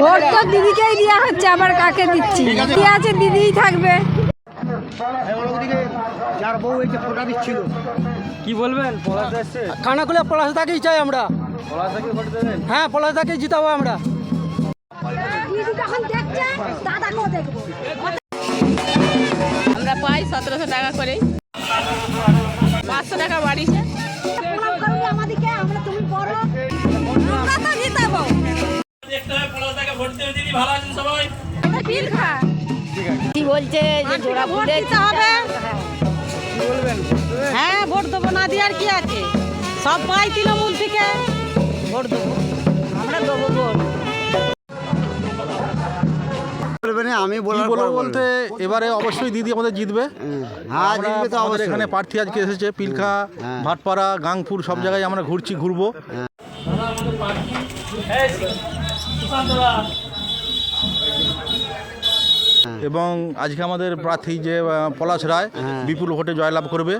Vote তো দিদিকেই দেওয়া হচ্ছে, আবার কাকে দিচ্ছি? দিদি আছে, দিদিই থাকবে। যার বউ এই যে ফোটা দিচ্ছিল, কি বলবেন? পলাশ আসছে, খানাকুলে পলাশদাকেই চাই আমরা। পলাশকে ভোট দেবেন? হ্যাঁ, পলাশদাকেই জিতাবো আমরা। দিদি যখন দেখছে দাদাকেও দেখবো। আমরা পাই 1700 টাকা করে, 500 টাকা বাড়িছে। আমাদেরকে আমরা তুমি বড়, আমরা তো জিতাবো। দেখতে হবে পলাশদাকে ভোট দেবে। দিদি ভালো আছেন সবাই? আমরা পিল খা কি বলছে যে জোড়া ভোট দিতে হবে। কি বলবেন? হ্যাঁ, ভোট দেবো, না দিয়ে আর কি আছে? সব পাই তৃণমূল থেকে, ভোট দেবো, আমরা দেবো ভোট। আমি কি বলবো বলতে এবারে অবশ্যই দিদি আমাদের জিতবে। হ্যাঁ, আমরা জিতবে তো আমাদের অবশ্যই। এখানে প্রার্থী আজকে এসেছে, পিলখা, ভাটপাড়া, গাংপুর সব জায়গায় আমরা ঘুরবো। এবং আজকে আমাদের প্রার্থী যে পলাশ রায় বিপুল ভোটে জয়লাভ করবে।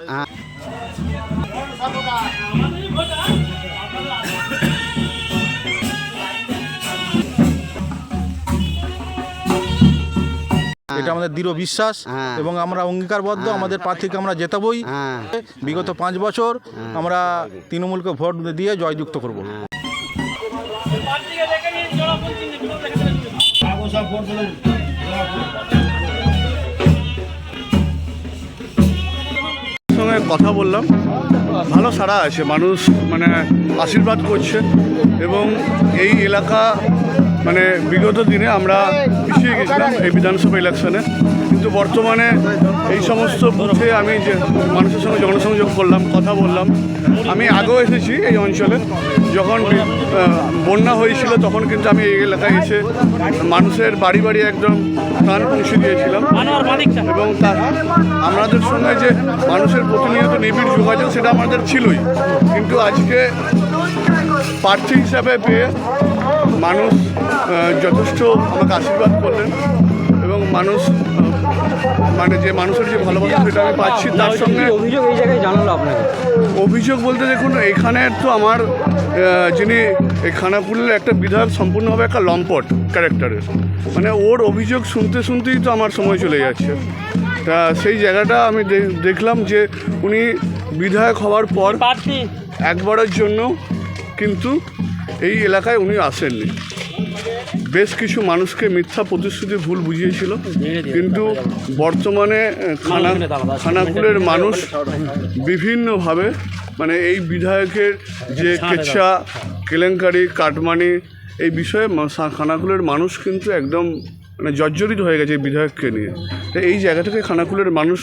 এটা আমাদের দৃঢ় বিশ্বাস এবং আমরা অঙ্গীকারবদ্ধ, আমাদের প্রার্থীকে আমরা জেতাবই। বিগত 5 বছর আমরা তৃণমূলকে ভোট দিয়ে জয়যুক্ত করব। সঙ্গে কথা বললাম, ভালো সাড়া আছে, মানুষ মানে আশীর্বাদ করছে এবং এই এলাকা মানে বিগত দিনে আমরা পিছিয়ে গেছিলাম এই বিধানসভা ইলেকশনে, কিন্তু বর্তমানে এই সমস্ত বুথে আমি যে মানুষের সঙ্গে জনসংযোগ করলাম, কথা বললাম। আমি আগেও এসেছি এই অঞ্চলে, যখন বন্যা হয়েছিল তখন কিন্তু আমি এই এলাকায় এসে মানুষের বাড়ি বাড়ি একদম ত্রাণ পৌঁছে দিয়েছিলাম এবং আমাদের সঙ্গে যে মানুষের প্রতিনিয়ত নিবিড় যোগাযোগ সেটা আমাদের ছিলই, কিন্তু আজকে প্রার্থী হিসাবে পেয়ে মানুষ যথেষ্ট আমাকে আশীর্বাদ করলেন এবং মানুষ মানে যে মানুষের যে ভালোবাসা সেটা আমি পাচ্ছি। তার সঙ্গে অভিযোগ এই জায়গায় জানালো আপনাকে? অভিযোগ বলতে দেখুন, এখানের তো আমার যিনি এই খানাকুলের একটা বিধায়ক সম্পূর্ণভাবে একটা লম্পট ক্যারেক্টারের, মানে ওর অভিযোগ শুনতে শুনতেই তো আমার সময় চলে যাচ্ছে। তা সেই জায়গাটা আমি দেখলাম যে উনি বিধায়ক হওয়ার পর একবারের জন্য কিন্তু এই এলাকায় উনি আসেননি। বেশ কিছু মানুষকে মিথ্যা প্রতিশ্রুতি ভুল বুঝিয়েছিল, কিন্তু বর্তমানে খানাকুলের মানুষ বিভিন্নভাবে মানে এই বিধায়কের যে কেচ্ছা কেলেঙ্কারি কাটমানি এই বিষয়ে খানাকুলের মানুষ কিন্তু একদম মানে জর্জরিত হয়ে গেছে এই বিধায়ককে নিয়ে। তো এই জায়গা থেকে খানাকুলের মানুষ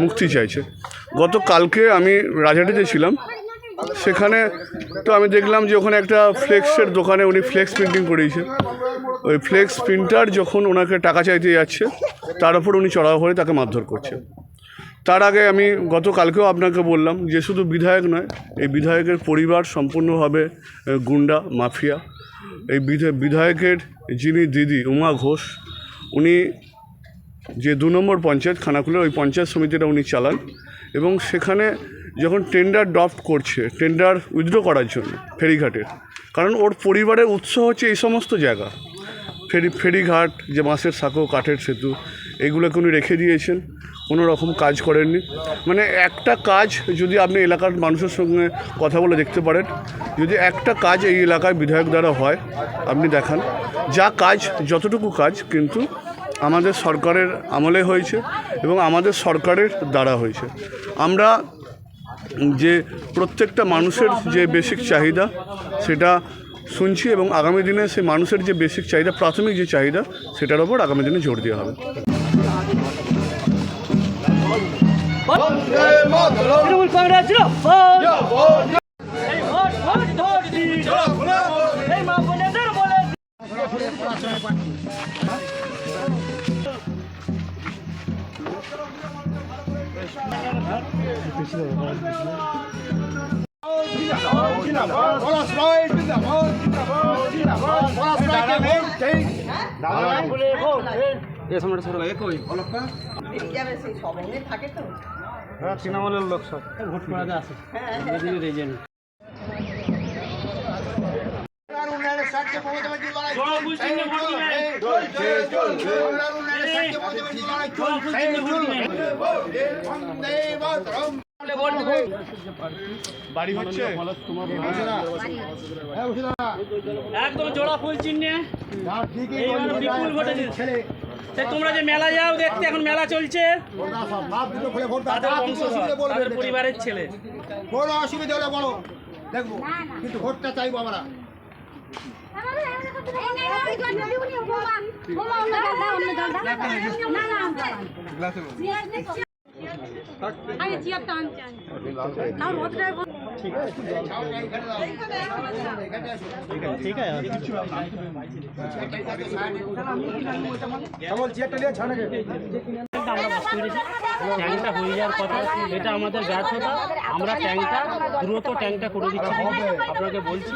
মুক্তি চাইছে। গতকালকে আমি রাজহাটিতে ছিলাম, সেখানে তো আমি দেখলাম যে ওখানে একটা ফ্লেক্সের দোকানে উনি ফ্লেক্স প্রিন্টিং করিয়েছে। ওই ফ্লেক্স প্রিন্টার যখন ওনাকে টাকা চাইতে যাচ্ছে, তার উপর উনি চড়াও হয়ে তাকে মারধর করছে। তার আগে আমি গতকালকেও আপনাকে বললাম যে শুধু বিধায়ক নয়, এই বিধায়কের পরিবার সম্পূর্ণভাবে গুন্ডা মাফিয়া। এই বিধায়কের যিনি দিদি উমা ঘোষ, উনি যে 2 নম্বর পঞ্চায়েত খানাকুলের ওই পঞ্চায়েত সমিতিটা উনি চালান এবং সেখানে যখন টেন্ডার ড্রাফট করছে, টেন্ডার উইথড্র করার জন্য ফেরিঘাটের, কারণ ওর পরিবারের উৎস হচ্ছে এই সমস্ত জায়গা, ফেরিঘাট, যে বাঁশের সাঁকো, কাঠের সেতু, এগুলোকে উনি রেখে দিয়েছেন, কোনো রকম কাজ করেননি। মানে একটা কাজ যদি আপনি এলাকার মানুষের সঙ্গে কথা বলে দেখতে পারেন, যদি একটা কাজ এই এলাকায় বিধায়ক দ্বারা হয় আপনি দেখান, যা কাজ যতটুকু কাজ কিন্তু আমাদের সরকারের আমলে হয়েছে এবং আমাদের সরকারের দ্বারা হয়েছে। আমরা যে প্রত্যেকটা মানুষের যে বেসিক চাহিদা সেটা শুনছি এবং আগামী দিনে সেই মানুষের যে বেসিক চাহিদা, প্রাথমিক যে চাহিদা, সেটার ওপর আগামী দিনে জোর দেওয়া হবে। তৃণমূলের লোক সব ভোট করাতে আসে। বাড়ি হচ্ছে একদম জোড়া ফুল চিহ্নে এইবার বিপুল ভোটে ছেলে তোমরা যে মেলা যাও দেখতে, এখন মেলা চলছে, তাদের বংশধর, তাদের পরিবারের ছেলে। কোনো অসুবিধা হলে বলো, দেখবো, কিন্তু ভোটটা চাইবো আমরা। ট্যাঙ্কটা হয়ে যাওয়ার কথা, এটা আমাদের ব্যর্থতা। আমরা ট্যাঙ্কটা দ্রুত করে দিচ্ছি, আপনাকে বলছি।